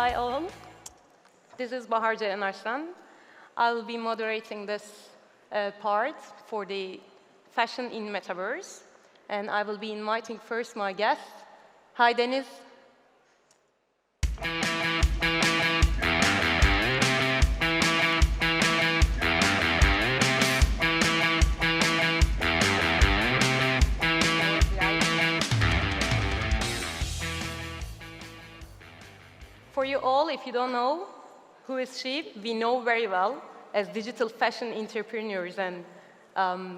Hi all, this is Bahar and Arslan. I will be moderating this part for the Fashion in Metaverse, and I will be inviting first my guest. Hi Deniz. For you all, if you don't know who is she, we know very well as digital fashion entrepreneurs and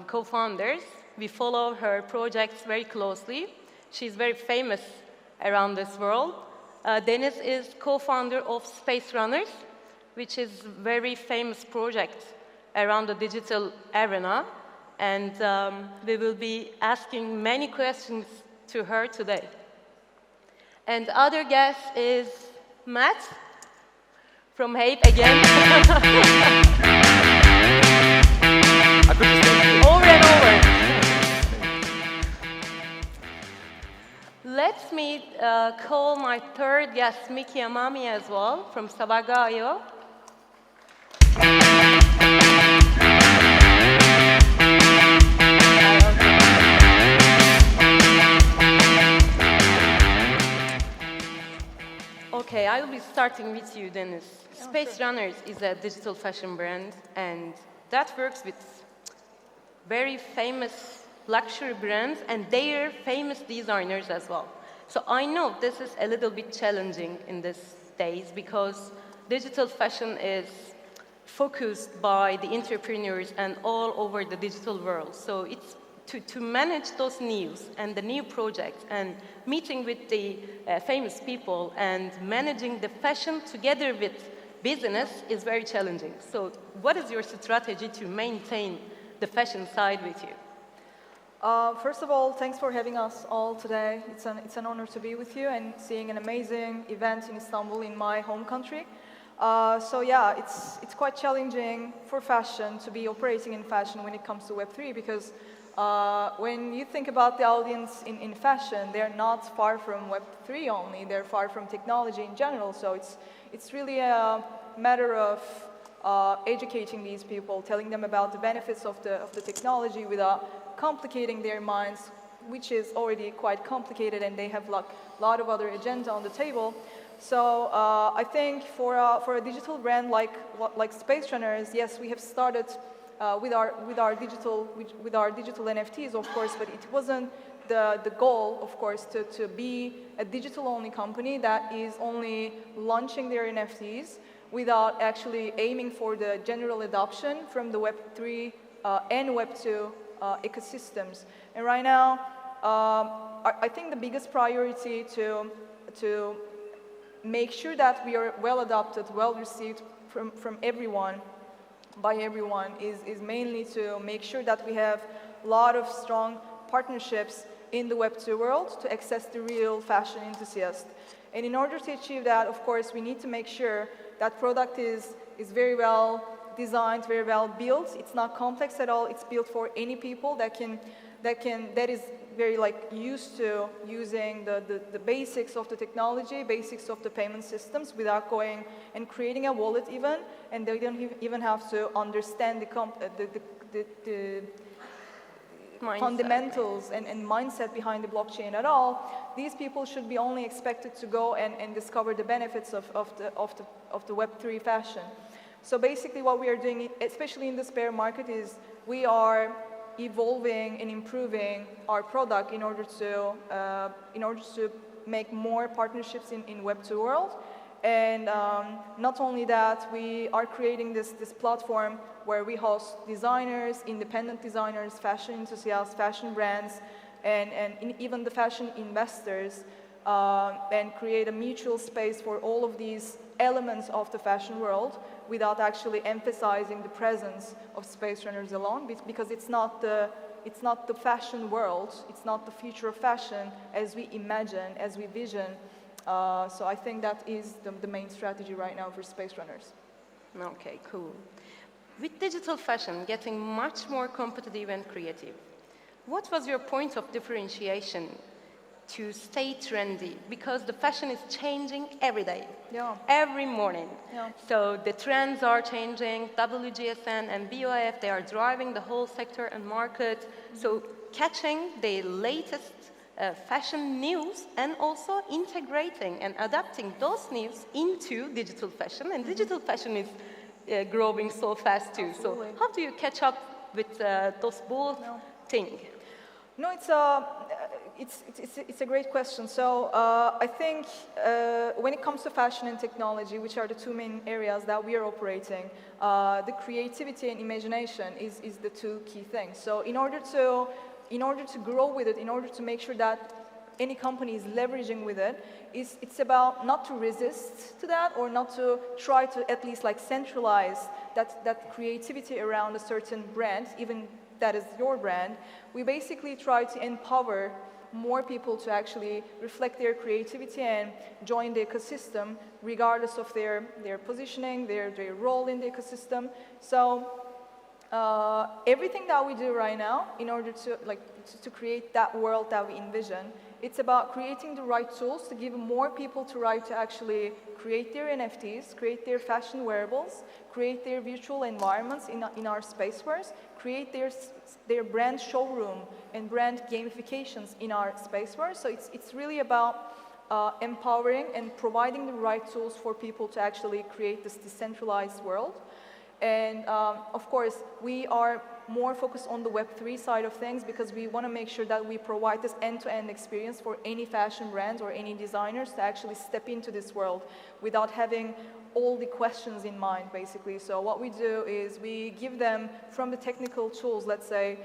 co-founders. We follow her projects very closely. She's very famous around this world. Deniz is co-founder of Space Runners, which is a very famous project around the digital arena. And we will be asking many questions to her today. And other guest is Matt from Hype again. Over and over. Let me call my third guest, Mickey Amami as well, from Sabagayo. Okay, I will be starting with you, Deniz. Space Runners is a digital fashion brand, and that works with very famous luxury brands and their famous designers as well. So I know this is a little bit challenging in these days because digital fashion is focused by the entrepreneurs and all over the digital world. So it's to manage those news and the new projects and meeting with the famous people and managing the fashion together with business is very challenging. So what is your strategy to maintain the fashion side with you? First of all, thanks for having us all today. It's an honor to be with you and seeing an amazing event in Istanbul, in my home country. So yeah, it's quite challenging for fashion to be operating in fashion when it comes to Web3 because when you think about the audience in fashion, they're not far from Web3 only, they're far from technology in general. So it's really a matter of educating these people, telling them about the benefits of the technology without complicating their minds, which is already quite complicated, and they have like a lot of other agenda on the table. So I think for a digital brand like Space Runners, yes, we have started with our digital NFTs, of course, but it wasn't the goal, of course, to be a digital-only company that is only launching their NFTs without actually aiming for the general adoption from the Web3 and Web2 ecosystems. And right now, I think the biggest priority to make sure that we are well adopted, well received from everyone, by everyone, is mainly to make sure that we have a lot of strong partnerships in the Web2 world to access the real fashion enthusiast. And in order to achieve that, of course, we need to make sure that product is very well designed, very well built. It's not complex at all. It's built for any people that is very used to using the basics of the technology, basics of the payment systems without going and creating a wallet even, and they don't even have to understand the fundamentals and mindset behind the blockchain at all. These people should be only expected to go and discover the benefits of the Web3 fashion. So basically what we are doing, especially in this bear market, is we are evolving and improving our product in order to make more partnerships in Web2 world. And not only that, we are creating this platform where we host designers, independent designers, fashion enthusiasts, fashion brands, and even the fashion investors, and create a mutual space for all of these elements of the fashion world without actually emphasizing the presence of Space Runners alone, because it's not the fashion world, it's not the future of fashion as we imagine, as we vision. So I think that is the main strategy right now for Space Runners. Okay, cool. With digital fashion getting much more competitive and creative, what was your point of differentiation to stay trendy because the fashion is changing every day, every morning. So the trends are changing. WGSN and BOF, they are driving the whole sector and market. So catching the latest fashion news and also integrating and adapting those news into digital fashion. And digital fashion is growing so fast too. Absolutely. So how do you catch up with those both things? No, it's a great question. So I think when it comes to fashion and technology, which are the two main areas that we are operating, the creativity and imagination is the two key things. So in order to grow with it, in order to make sure that any company is leveraging with it, it's about not to resist to that or not to try to at least like centralize that creativity around a certain brand, even that is your brand. We basically try to empower more people to actually reflect their creativity and join the ecosystem regardless of their positioning, their role in the ecosystem. So everything that we do right now in order to create that world that we envision, it's about creating the right tools to give more people the right to actually create their NFTs, create their fashion wearables, create their virtual environments in our spacewares, create their brand showroom and brand gamifications in our spacewares. So it's really about empowering and providing the right tools for people to actually create this decentralized world. And of course, we are more focused on the Web3 side of things because we want to make sure that we provide this end-to-end experience for any fashion brands or any designers to actually step into this world without having all the questions in mind, basically. So what we do is we give them, from the technical tools, let's say,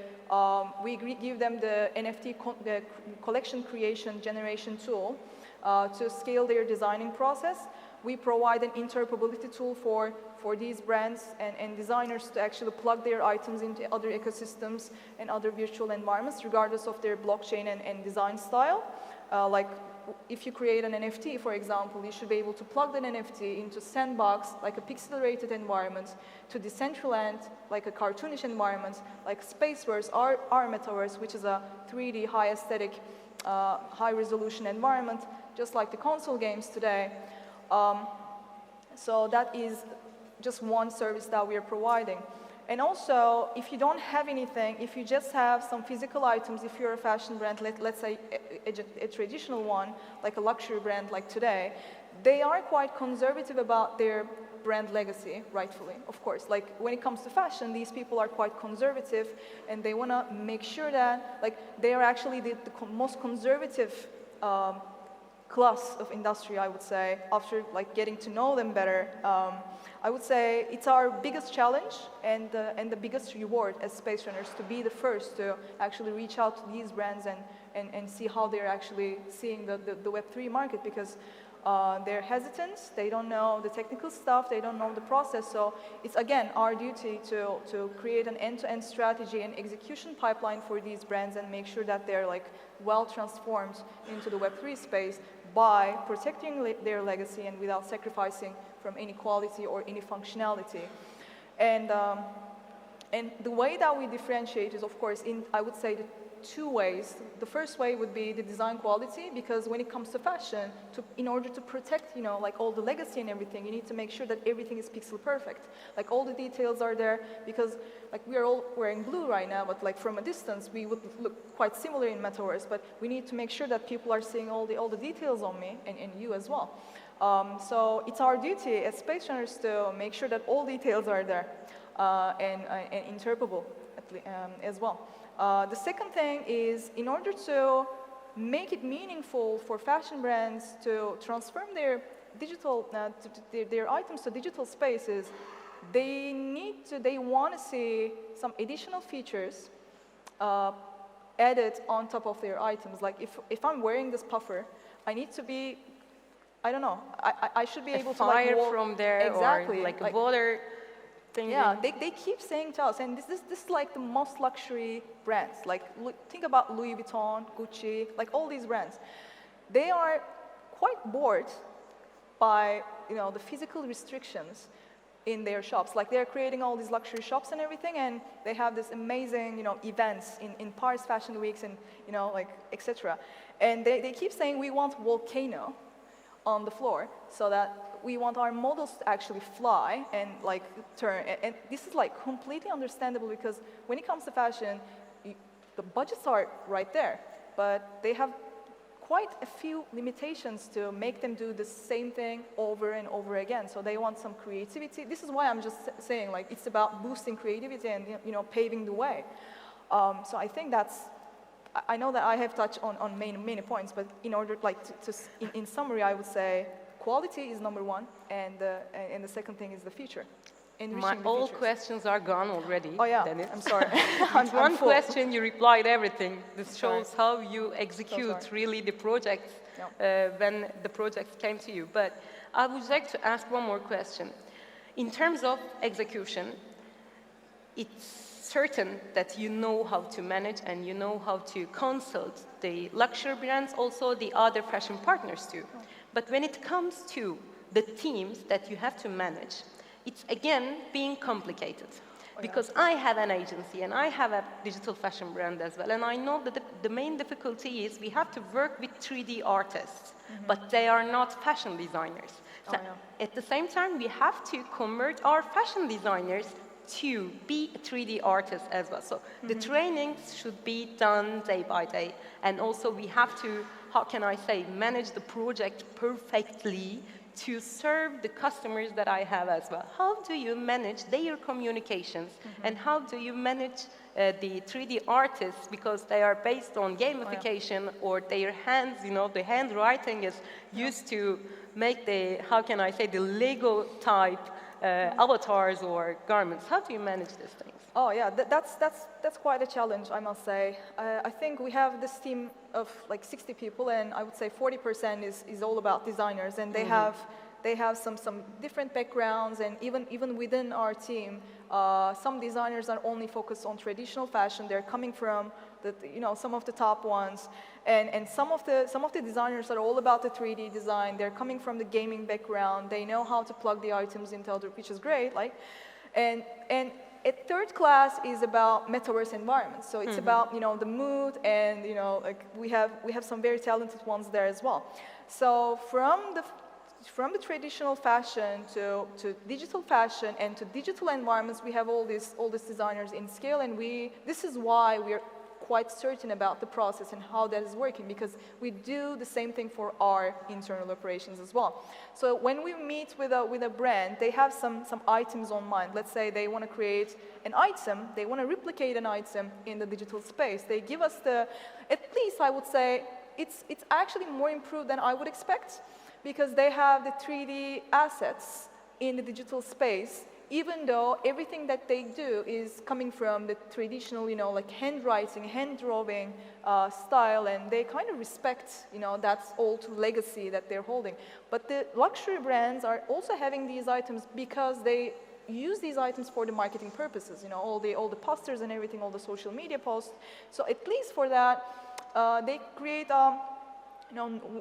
we give them the NFT the collection creation generation tool to scale their designing process. We provide an interoperability tool for these brands and designers to actually plug their items into other ecosystems and other virtual environments, regardless of their blockchain and design style. Like if you create an NFT, for example, you should be able to plug that NFT into Sandbox, like a pixelated environment, to Decentraland, like a cartoonish environment, like Spaceverse, our metaverse, which is a 3D high aesthetic, high resolution environment, just like the console games today. So that is just one service that we are providing. And also, if you don't have anything, if you just have some physical items, if you're a fashion brand, let's say a traditional one, like a luxury brand like today, they are quite conservative about their brand legacy, rightfully, of course. Like when it comes to fashion, these people are quite conservative and they want to make sure that they are actually the most conservative class of industry, I would say, after getting to know them better. I would say it's our biggest challenge and the biggest reward as space runners to be the first to actually reach out to these brands and see how they're actually seeing the Web3 market, because they're hesitant, they don't know the technical stuff, they don't know the process. So it's again our duty to create an end-to-end strategy and execution pipeline for these brands and make sure that they're well transformed into the Web3 space by protecting their legacy and without sacrificing from any quality or any functionality. And the way that we differentiate is, of course, I would say, the two ways. The first way would be the design quality, because when it comes to fashion, in order to protect, all the legacy and everything, you need to make sure that everything is pixel perfect. All the details are there, because we are all wearing blue right now, but from a distance, we would look quite similar in Metaverse, but we need to make sure that people are seeing all the details on me and you as well. So it's our duty as space runners to make sure that all details are there and interpretable as well. The second thing is, in order to make it meaningful for fashion brands to transform their digital, their items to digital spaces, they want to see some additional features added on top of their items. Like if I'm wearing this puffer, I need to be, I don't know, I should be able to fire from there, exactly, or a water thing. Yeah, they keep saying to us, and this is the most luxury brands. Think about Louis Vuitton, Gucci, all these brands. They are quite bored by the physical restrictions in their shops. Like they're creating all these luxury shops and everything, and they have this amazing, events in Paris Fashion Weeks and, like, etc. And they keep saying we want volcano on the floor so that we want our models to actually fly and like turn. And this is like completely understandable because when it comes to fashion, the budgets are right there, but they have quite a few limitations to make them do the same thing over and over again. So they want some creativity. This is why I'm just saying, like, it's about boosting creativity and, paving the way. So I think I know that I have touched on many points, but in order, like, in summary, I would say quality is number one, and the second thing is the future. All questions are gone already. Oh yeah, Deniz. I'm sorry. With one question, you replied everything. This shows how you execute really the projects when the projects came to you. But I would like to ask one more question. In terms of execution, it's certain that you know how to manage and you know how to consult the luxury brands, also the other fashion partners too. But when it comes to the teams that you have to manage, it's again being complicated. Because I have an agency and I have a digital fashion brand as well, and I know that the main difficulty is we have to work with 3D artists, but they are not fashion designers. So at the same time, we have to convert our fashion designers to be a 3D artist as well. So the trainings should be done day by day, and also we have to, how can I say, manage the project perfectly to serve the customers that I have as well. How do you manage their communications and how do you manage the 3D artists, because they are based on gamification or their hands, the handwriting is used to make the, how can I say, the Lego type avatars or garments. How do you manage these things? Oh yeah, that's quite a challenge, I must say. I think we have this team of like 60 people, and I would say 40% is all about designers, and they have some different backgrounds, and even within our team, some designers are only focused on traditional fashion. They're coming from some of the top ones, and some of the designers are all about the 3D design. They're coming from the gaming background. They know how to plug the items into other, which is great. And a third class is about metaverse environments. So it's about the mood, and like we have some very talented ones there as well. So from the traditional fashion to digital fashion and to digital environments, we have all these designers in scale, and this is why we're quite certain about the process and how that is working, because we do the same thing for our internal operations as well. So when we meet with a brand, they have some items on mind. Let's say they want to create an item, they want to replicate an item in the digital space. They give us at least I would say, it's actually more improved than I would expect, because they have the 3D assets in the digital space, even though everything that they do is coming from the traditional, like handwriting, hand drawing style, and they kind of respect, that's old legacy that they're holding. But the luxury brands are also having these items because they use these items for the marketing purposes, all the posters and everything, all the social media posts. So at least for that, they create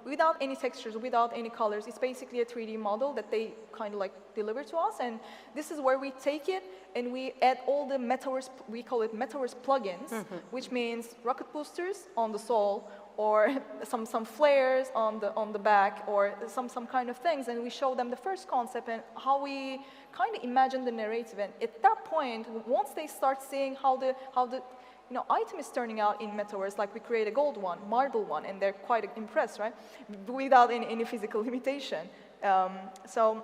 without any textures, without any colors. It's basically a 3D model that they kind of like deliver to us, and this is where we take it and we add all the metaverse, we call it metaverse plugins, which means rocket boosters on the sole, or some flares on the back, or some kind of things, and we show them the first concept and how we kind of imagine the narrative. And at that point, once they start seeing how the item is turning out in metaverse, like we create a gold one, marble one, and they're quite impressed, right? Without any physical limitation. So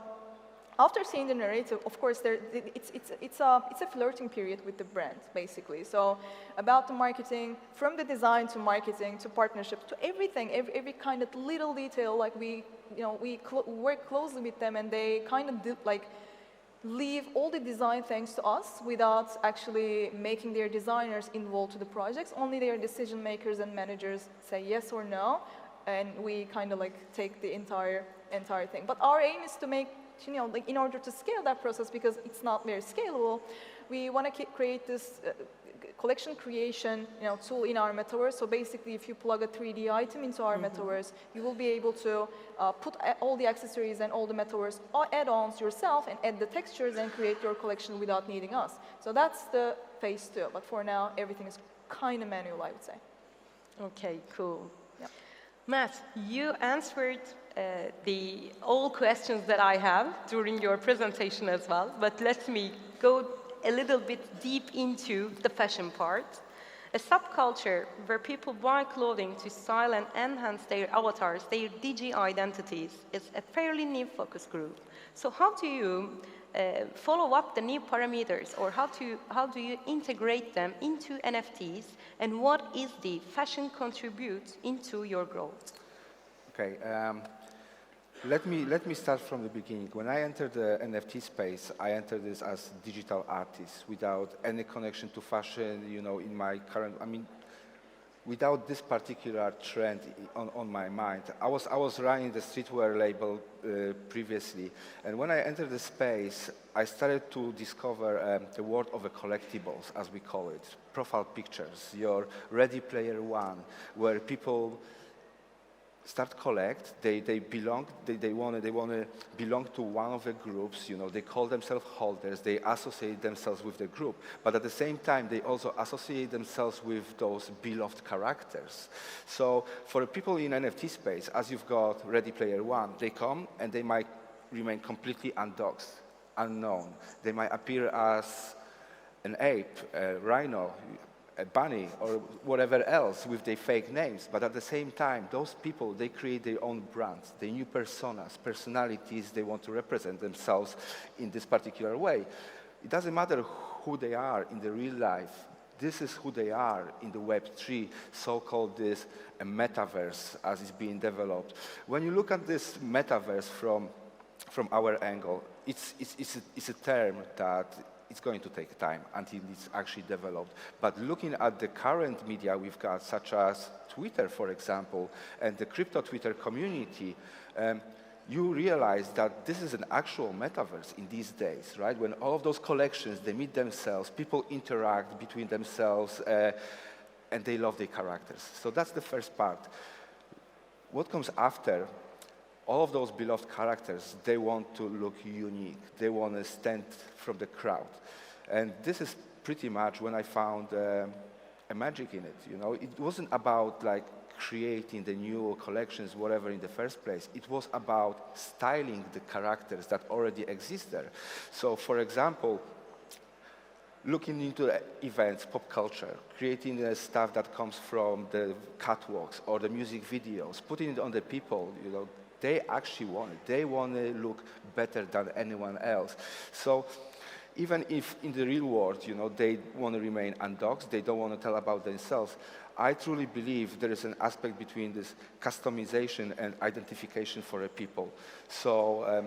after seeing the narrative, of course, it's a flirting period with the brand, basically. So about the marketing, from the design to marketing to partnership to everything, every kind of little detail, like we work closely with them, and they kind of leave all the design things to us without actually making their designers involved to the projects. Only their decision makers and managers say yes or no, and we kind of take the entire thing. But our aim is to make, in order to scale that process, because it's not very scalable, we want to create this collection creation tool in our metaverse. So basically, if you plug a 3D item into our metaverse, you will be able to put all the accessories and all the metaverse add-ons yourself and add the textures and create your collection without needing us. So that's the phase 2. But for now, everything is kind of manual, I would say. Okay, cool. Yeah. Matt, you answered all questions that I have during your presentation as well, but let me go a little bit deep into the fashion part. A subculture where people buy clothing to style and enhance their avatars, their digi identities, is a fairly new focus group. So how do you follow up the new parameters, or how do you integrate them into NFTs, and what is the fashion contribute into your growth? Okay, let me start from the beginning. When I entered the NFT space, I entered this as digital artist without any connection to fashion, in my current, without this particular trend on my mind. I was running the streetwear label previously, and when I entered the space, I started to discover the world of the collectibles, as we call it, profile pictures, your Ready Player One, where people start collect. They want to belong to one of the groups. They call themselves holders. They associate themselves with the group, but at the same time, they also associate themselves with those beloved characters. So for the people in NFT space, as you've got Ready Player One, they come and they might remain completely undoxed, unknown. They might appear as an ape, a rhino, a bunny, or whatever else with their fake names. But at the same time, those people, they create their own brands, their new personas, personalities. They want to represent themselves in this particular way. It doesn't matter who they are in the real life. This is who they are in the web3, so-called this a metaverse as it's being developed. When you look at this metaverse from our angle, it's a term that it's going to take time until it's actually developed. But looking at the current media we've got, such as Twitter, for example, and the crypto Twitter community, you realize that this is an actual metaverse in these days, right? When all of those collections, they meet themselves, people interact between themselves, and they love their characters. So that's the first part. What comes after? All of those beloved characters, they want to look unique. They want to stand from the crowd. And this is pretty much when I found a magic in it. It wasn't about like creating the new collections, whatever, in the first place. It was about styling the characters that already exist there. So, for example, looking into events, pop culture, creating the stuff that comes from the catwalks or the music videos, putting it on the people, they actually want it. They want to look better than anyone else. So even if in the real world, they want to remain undoxed, they don't want to tell about themselves, I truly believe there is an aspect between this customization and identification for a people. So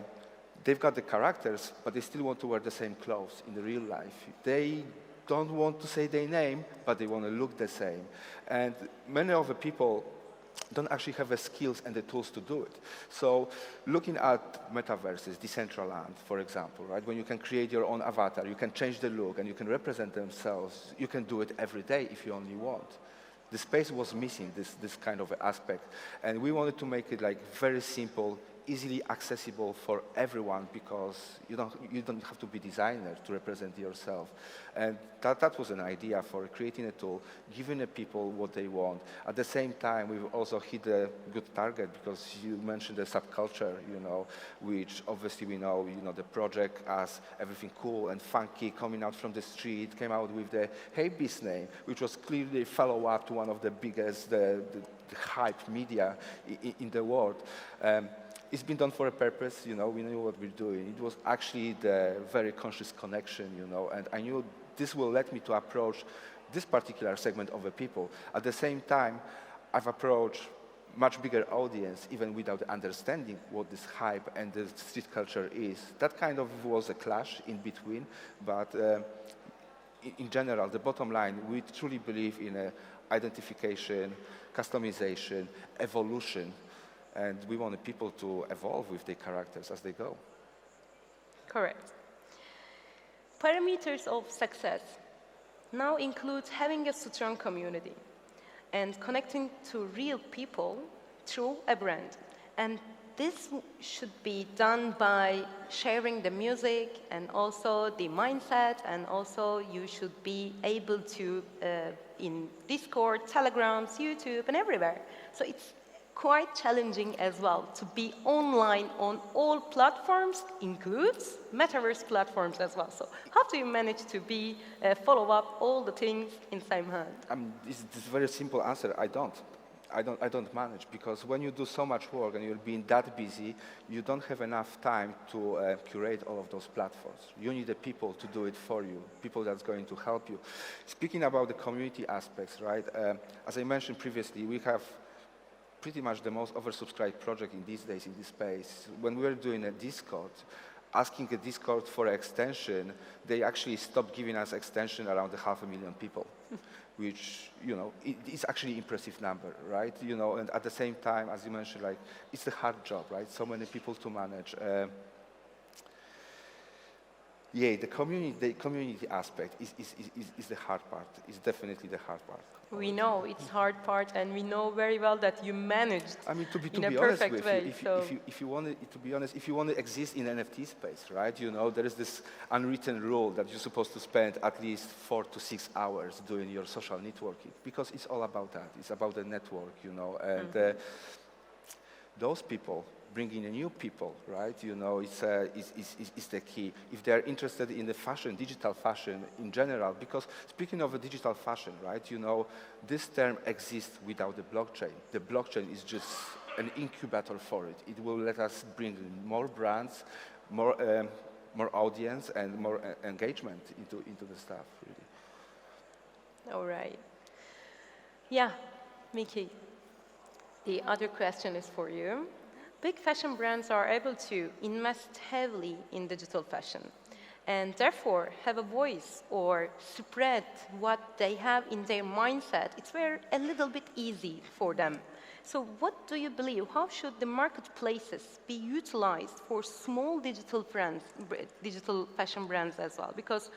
they've got the characters, but they still want to wear the same clothes in the real life. They don't want to say their name, but they want to look the same. And many of the people don't actually have the skills and the tools to do it. So looking at metaverses, Decentraland, for example, right? When you can create your own avatar, you can change the look, and you can represent themselves. You can do it every day if you only want. The space was missing this kind of aspect, and we wanted to make it like very simple, easily accessible for everyone, because you don't have to be a designer to represent yourself. And that was an idea for creating a tool, giving the people what they want. At the same time, we've also hit a good target, because you mentioned the subculture, which obviously we know, the project as everything cool and funky coming out from the street, came out with the Hey Beast name, which was clearly a follow-up to one of the biggest, the hype media in the world. It's been done for a purpose, we knew what we're doing. It was actually the very conscious connection, and I knew this will let me to approach this particular segment of the people. At the same time, I've approached much bigger audience, even without understanding what this hype and the street culture is. That kind of was a clash in between, but in general, the bottom line, we truly believe in identification, customization, evolution, and we wanted people to evolve with their characters as they go. Correct. Parameters of success. now includes having a strong community and connecting to real people through a brand. And this should be done by sharing the music and also the mindset, and also you should be able to, in Discord, Telegrams, YouTube, and everywhere. So it's quite challenging as well to be online on all platforms, includes metaverse platforms as well. So how do you manage to be follow up all the things in same hand? This is a very simple answer. I don't manage, because when you do so much work and you're being that busy, you don't have enough time to curate all of those platforms. You need the people to do it for you, people that's going to help you. Speaking about the community aspects, right? As I mentioned previously, we have pretty much the most oversubscribed project in these days in this space. When we were doing a Discord, asking a Discord for an extension, they actually stopped giving us extension around 500,000 people, which, you know, it's actually an impressive number, right? You know, and at the same time, as you mentioned, like, it's a hard job, right? So many people to manage. Yeah, the community aspect is the hard part. It's definitely the hard part. We know it's hard part, and we know very well that you managed I mean, to be in a honest perfect with way. you, if you want to be honest, if you want to exist in NFT space, right? You know, there is this unwritten rule that you're supposed to spend at least 4 to 6 hours doing your social networking, because it's all about that. It's about the network, you know, and those people, bringing in new people, right? You know, is the key. If they're interested in the fashion, digital fashion in general, because speaking of a digital fashion, right? You know, this term exists without the blockchain. The blockchain is just an incubator for it. It will let us bring in more brands, more audience, and more engagement into the stuff, really. All right. Yeah, Miki. The other question is for you. Big fashion brands are able to invest heavily in digital fashion and therefore have a voice or spread what they have in their mindset. It's a little bit easy for them. So what do you believe? How should the marketplaces be utilized for small digital fashion brands as well? Because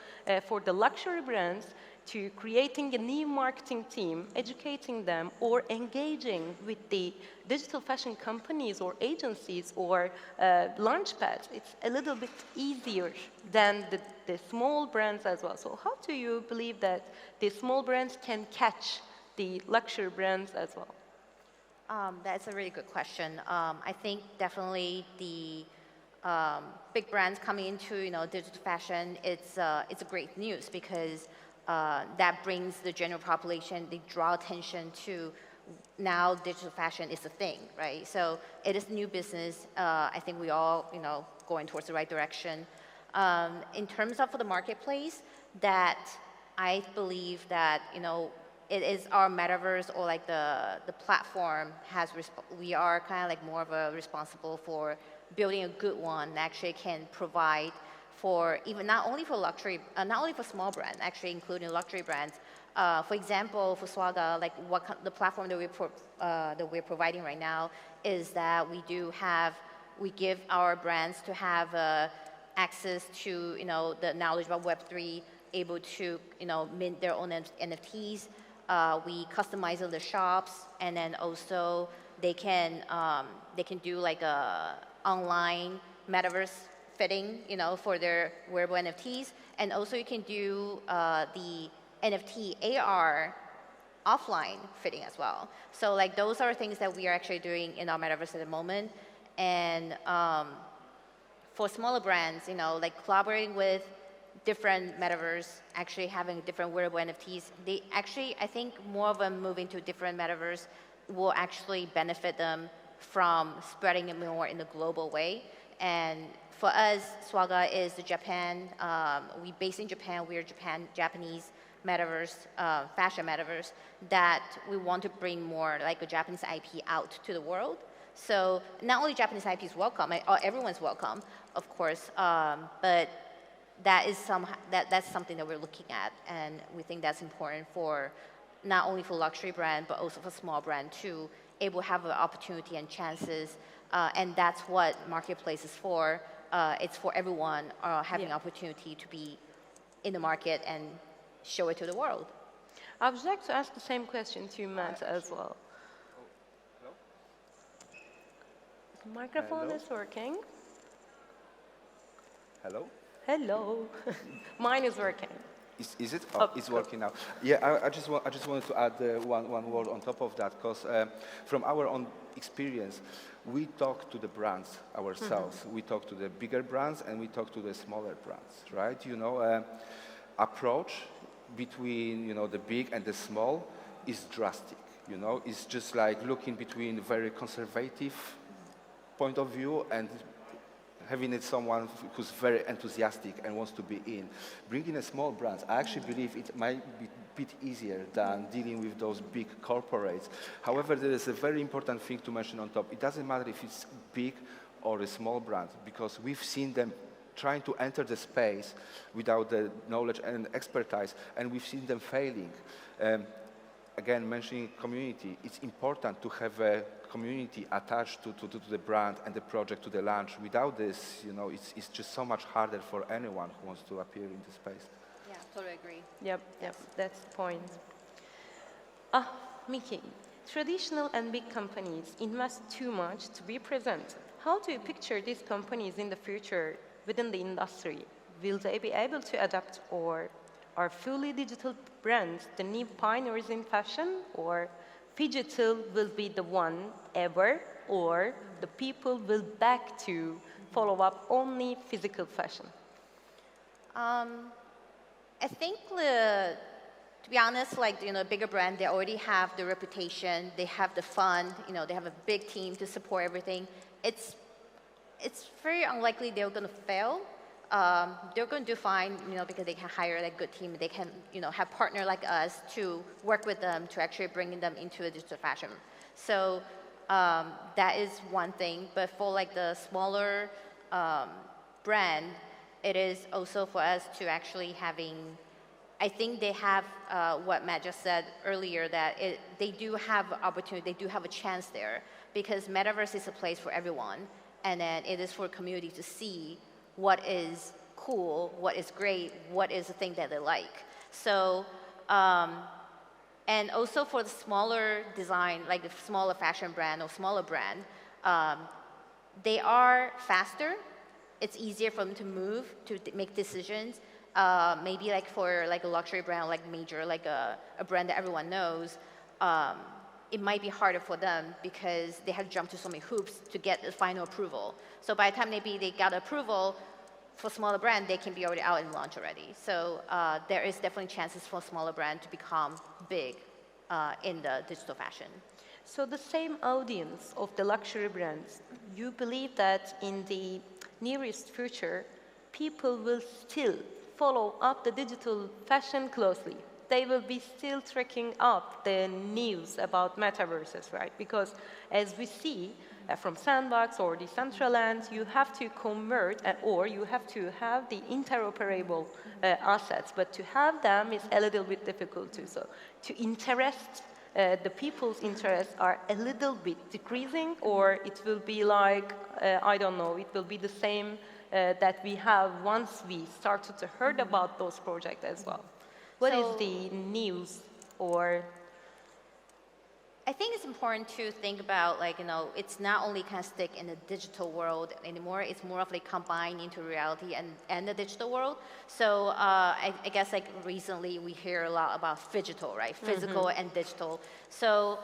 for the luxury brands, to creating a new marketing team, educating them, or engaging with the digital fashion companies or agencies or launchpads, it's a little bit easier than the small brands as well. So how do you believe that the small brands can catch the luxury brands as well? That's a really good question. I think definitely the big brands coming into digital fashion, it's a great news, because that brings the general population, they draw attention to now digital fashion is a thing, right? So it is new business. I think we all, going towards the right direction. In terms of the marketplace, that I believe that, it is our metaverse, or like the platform we are kind of like more of a responsible for building a good one that actually can provide for even not only for luxury, not only for small brands, actually including luxury brands. For example, for Swaga, like the platform that we're providing right now is that we give our brands to have access to the knowledge about Web3, able to mint their own NFTs. We customize the shops, and then also they can do like a online metaverse fitting, for their wearable NFTs, and also you can do the NFT AR offline fitting as well. So like those are things that we are actually doing in our metaverse at the moment. And for smaller brands, like collaborating with different metaverse, actually having different wearable NFTs, they actually, I think more of them moving to different metaverse will actually benefit them from spreading it more in a global way. And for us, Swaga is the Japan, we based in Japan, we're Japanese metaverse, fashion metaverse, that we want to bring more like a Japanese IP out to the world. So not only Japanese IP is welcome, everyone's welcome, of course, but that's something that we're looking at, and we think that's important for not only for luxury brand, but also for small brand to able to have the opportunity and chances, and that's what marketplace is for. It's for everyone having opportunity to be in the market and show it to the world. I would like to ask the same question to Matt as well. Hello? The microphone Hello? is working. Hello? Hello. Mine is working. Is it? Oh, it's working now. Yeah, I just wanted to add one word on top of that, because from our own experience, we talk to the brands ourselves. We talk to the bigger brands and we talk to the smaller brands, right? You know, approach between, you know, the big and the small is drastic. You know, it's just like looking between a very conservative point of view and having it someone who's very enthusiastic and wants to be in. Bringing a small brand, I actually believe it might be a bit easier than dealing with those big corporates. However, there is a very important thing to mention on top. It doesn't matter if it's big or a small brand, because we've seen them trying to enter the space without the knowledge and expertise, and we've seen them failing. Again, mentioning community, it's important to have a community attached to the brand and the project, to the launch. Without this, you know, it's just so much harder for anyone who wants to appear in the space. Yeah, totally agree. Yep, that's the point. Miki, traditional and big companies invest too much to be present. How do you picture these companies in the future within the industry? Will they be able to adapt, or are fully digital brands the new pioneers in fashion, or digital will be the one ever, or the people will back to follow up only physical fashion? I think, to be honest, like, you know, bigger brand, they already have the reputation, they have the fund, you know, they have a big team to support everything. It's very unlikely they're going to fail. They're going to do fine, you know, because they can hire a good team. They can, you know, have partner like us to work with them to actually bring them into a digital fashion. So that is one thing. But for like the smaller brand, it is also for us to actually having, I think they have what Matt just said earlier, that they do have opportunity, they do have a chance there, because metaverse is a place for everyone, and then it is for a community to see what is cool, what is great, what is the thing that they like. So, and also for the smaller design, like the smaller fashion brand or smaller brand, they are faster. It's easier for them to move, to make decisions. Maybe like for like a luxury brand, like major, like a brand that everyone knows, it might be harder for them because they have to jump to so many hoops to get the final approval. So by the time maybe they got approval for smaller brand, they can be already out and launch already. So there is definitely chances for smaller brand to become big in the digital fashion. So the same audience of the luxury brands, you believe that in the nearest future, people will still follow up the digital fashion closely? They will be still tracking up the news about metaverses, right? Because as we see from Sandbox or Decentraland, you have to convert or you have to have the interoperable assets, but to have them is a little bit difficult too. So to interest, the people's interests are a little bit decreasing, or it will be like, I don't know, it will be the same that we have once we started to heard about those projects as well. What is the news, or? I think it's important to think about, like, you know, it's not only kind of stick in the digital world anymore, it's more of like combined into reality and the digital world. So I guess like recently we hear a lot about phygital, right? Physical and digital. So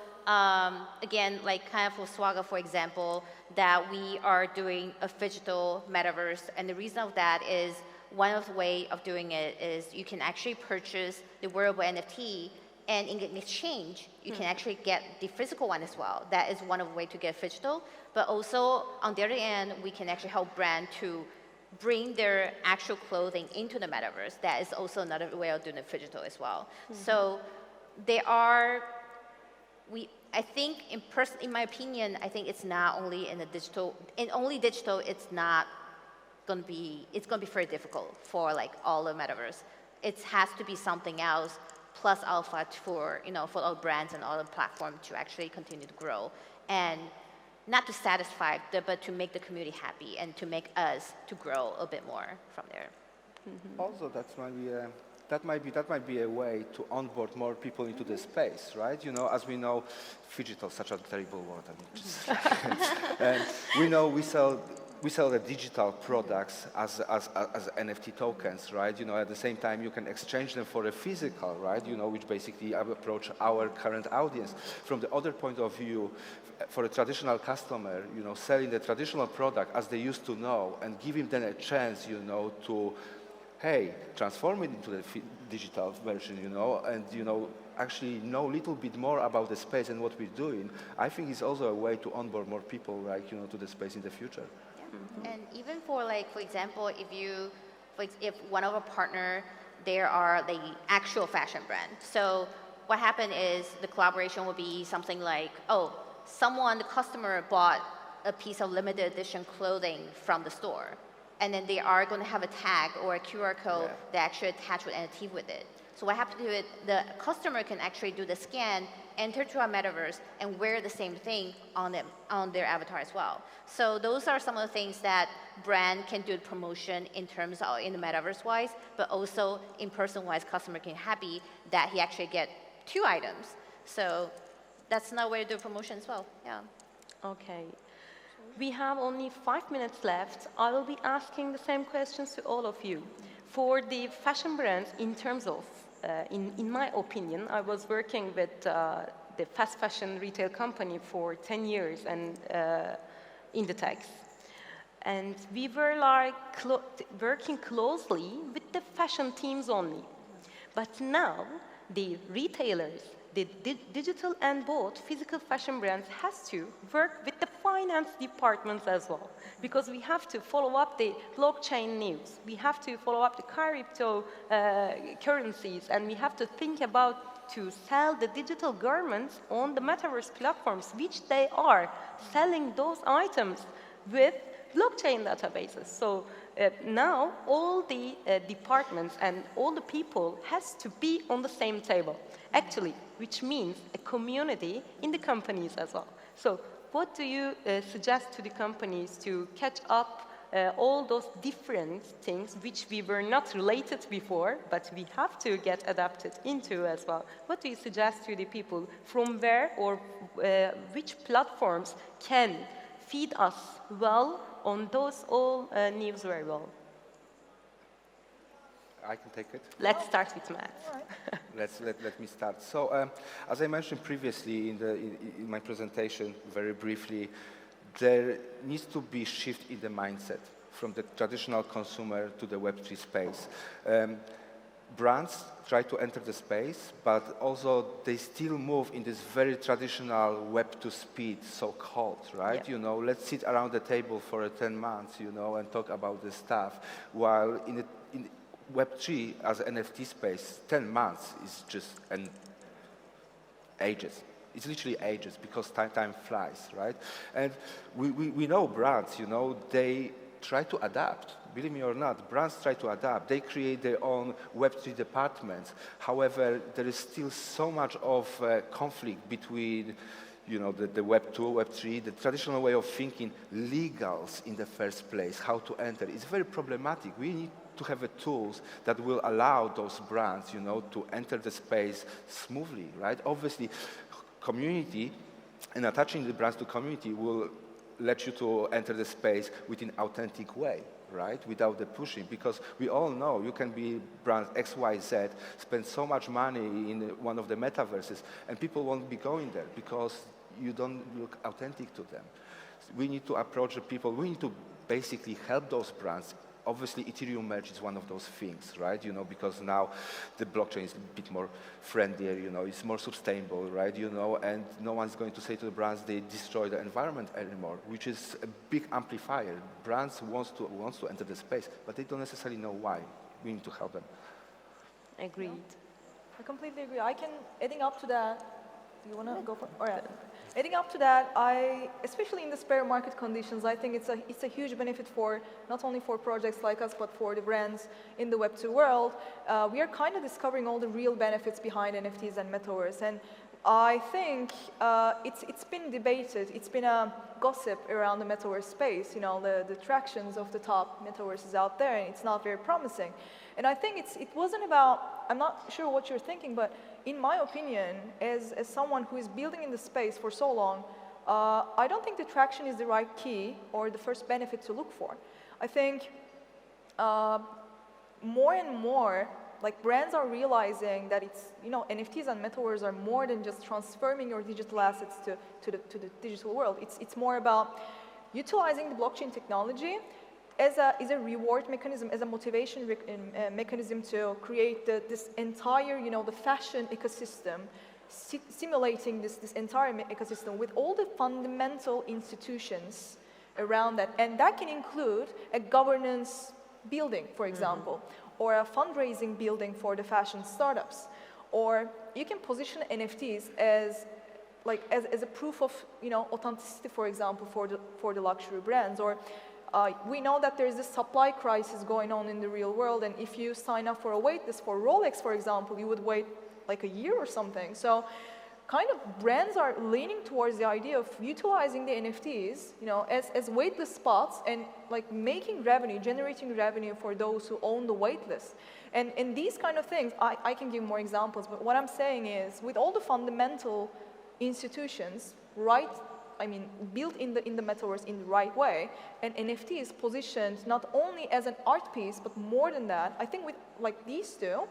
again, like kind of for Swagger, for example, that we are doing a phygital metaverse, and the reason of that is one of the way of doing it is you can actually purchase the wearable NFT, and in exchange, you can actually get the physical one as well. That is one of the way to get phygital. But also, on the other end, we can actually help brand to bring their actual clothing into the metaverse. That is also another way of doing the phygital as well. So they are, I think, in my opinion, I think it's not only in the digital, in only digital, it's not going to be, it's going to be very difficult for like all the metaverse. It has to be something else plus alpha for, you know, for all brands and all the platforms to actually continue to grow, and not to satisfy, but to make the community happy and to make us to grow a bit more from there. Also, that's maybe that might be a way to onboard more people into the space, right? You know, as we know, digital, such a terrible word. I mean, just and we know we sell the digital products as NFT tokens, right? You know, at the same time, you can exchange them for a physical, right? You know, which basically approach our current audience. From the other point of view, for a traditional customer, you know, selling the traditional product as they used to know and giving them a chance, you know, to, hey, transform it into the digital version, you know, and, you know, actually know a little bit more about the space and what we're doing, I think is also a way to onboard more people, like, you know, to the space in the future. Yeah. And even for, like, for example, if one of our partner, there are the actual fashion brand. So what happened is the collaboration will be something like, oh, the customer bought a piece of limited edition clothing from the store. And then they are going to have a tag or a QR code that actually attach with NFT with it. So what happened to it, the customer can actually do the scan, enter to our metaverse, and wear the same thing on their avatar as well. So those are some of the things that brand can do promotion in terms of in the metaverse-wise, but also in person-wise, customer can happy that he actually get 2 items. So that's another way to do promotion as well. Yeah. Okay. We have only 5 minutes left. I will be asking the same questions to all of you. For the fashion brands, in terms of, in my opinion, I was working with the fast fashion retail company for 10 years and in the techs. And we were like working closely with the fashion teams only. But now, the retailers, the digital and both physical fashion brands has to work with the finance departments as well, because we have to follow up the blockchain news, we have to follow up the crypto currencies, and we have to think about to sell the digital garments on the metaverse platforms, which they are selling those items with blockchain databases. So now all the departments and all the people has to be on the same table, actually, which means a community in the companies as well. So what do you suggest to the companies to catch up all those different things which we were not related before, but we have to get adapted into as well? What do you suggest to the people from where or which platforms can feed us well on those all news very well? I can take it. Let's start with Matt. Let me start. So, as I mentioned previously in my presentation, very briefly, there needs to be a shift in the mindset from the traditional consumer to the Web3 space. Brands try to enter the space, but also they still move in this very traditional Web2 speed, so-called, right? Yeah. You know, let's sit around the table for 10 months, you know, and talk about this stuff, while in Web3 as an NFT space, 10 months is just ages. It's literally ages because time flies, right? And we know brands, you know, they try to adapt. Believe me or not, brands try to adapt. They create their own Web3 departments. However, there is still so much of conflict between, you know, the Web 2, Web 3, the traditional way of thinking, legals in the first place, how to enter. It's very problematic. We need to have tools that will allow those brands, you know, to enter the space smoothly, right? Obviously, community and attaching the brands to community will let you to enter the space within an authentic way, right? Without the pushing, because we all know you can be brand X, Y, Z, spend so much money in one of the metaverses, and people won't be going there because you don't look authentic to them. We need to approach the people. We need to basically help those brands. Obviously, Ethereum merge is one of those things, right? You know, because now the blockchain is a bit more friendlier, you know, it's more sustainable, right? You know, and no one's going to say to the brands they destroy the environment anymore, which is a big amplifier. Brands wants to enter the space, but they don't necessarily know why. We need to help them. Agreed. I completely agree. Adding up to that, you want to go for it? All right. Adding up to that, especially in the bear market conditions, I think it's a huge benefit for not only for projects like us, but for the brands in the Web2 world. We are kind of discovering all the real benefits behind NFTs and metaverse, and I think it's been debated. It's been a gossip around the metaverse space. You know, the tractions of the top metaverses out there, and it's not very promising. And I think it wasn't about. I'm not sure what you're thinking, but in my opinion, as someone who is building in the space for so long, I don't think the traction is the right key or the first benefit to look for. I think more and more, like brands are realizing that it's, you know, NFTs and metaverse are more than just transferring your digital assets to the digital world. It's more about utilizing the blockchain technology as a reward mechanism, as a motivation mechanism to create this entire, you know, the fashion ecosystem, simulating this entire ecosystem with all the fundamental institutions around that. And that can include a governance building, for example, or a fundraising building for the fashion startups. Or you can position NFTs as a proof of, you know, authenticity, for example, for the luxury brands. Or we know that there's this supply crisis going on in the real world, and if you sign up for a waitlist for Rolex, for example, you would wait like a year or something. So kind of brands are leaning towards the idea of utilizing the NFTs, you know, as waitlist spots and like making revenue, generating revenue for those who own the waitlist. And these kind of things, I can give more examples, but what I'm saying is with all the fundamental institutions, right, I mean, built in the metaverse in the right way, and NFT is positioned not only as an art piece, but more than that. I think with like these two,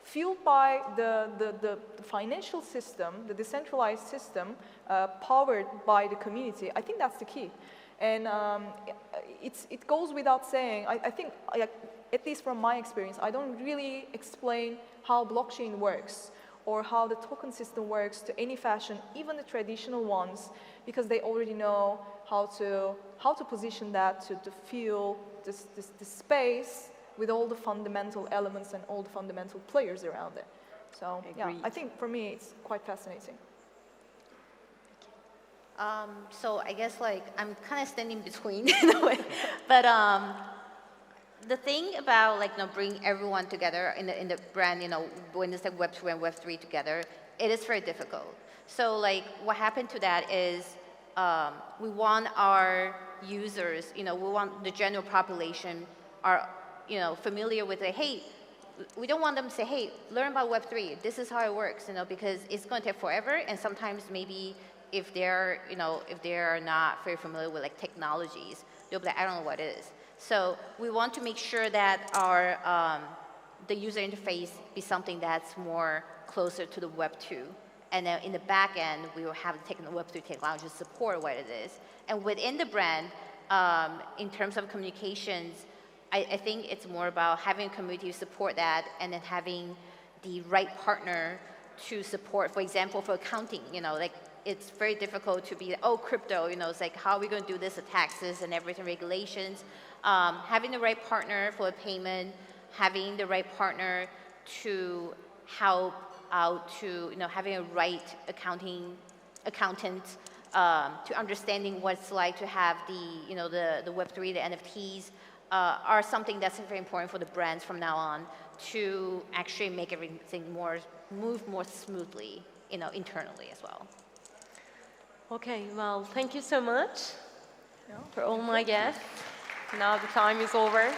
fueled by the financial system, the decentralized system, powered by the community, I think that's the key. And it goes without saying, I think, at least from my experience, I don't really explain how blockchain works or how the token system works to any fashion, even the traditional ones, because they already know how to position that to fuel this space with all the fundamental elements and all the fundamental players around it. So yeah, I think for me it's quite fascinating. So I guess like I'm kind of standing between in a way, but the thing about like, you know, bringing everyone together in the brand, you know, when it's like Web2 and Web3 together, it is very difficult. So like what happened to that is we want our users, you know, we want the general population are, you know, familiar with it. Hey, we don't want them to say, hey, learn about Web3. This is how it works, you know, because it's going to take forever. And sometimes maybe if they're, you know, if they're not very familiar with like technologies, they'll be like, I don't know what it is. So we want to make sure that our the user interface be something that's more closer to the Web 2. And then in the back end, we will have the Web 3 technology to support what it is. And within the brand, in terms of communications, I think it's more about having a community support that, and then having the right partner to support. For example, for accounting, you know, like it's very difficult to be, oh, crypto, you know, it's like, how are we going to do this, the taxes and everything, regulations. Having the right partner for the payment, having the right partner to help out to, you know, having a right accountant to understanding what it's like to have the, you know, the Web3, the NFTs are something that's very important for the brands from now on to actually make everything move more smoothly, you know, internally as well. Okay, well, thank you so much for all my guests. Now the time is over.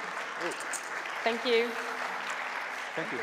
Thank you. Thank you.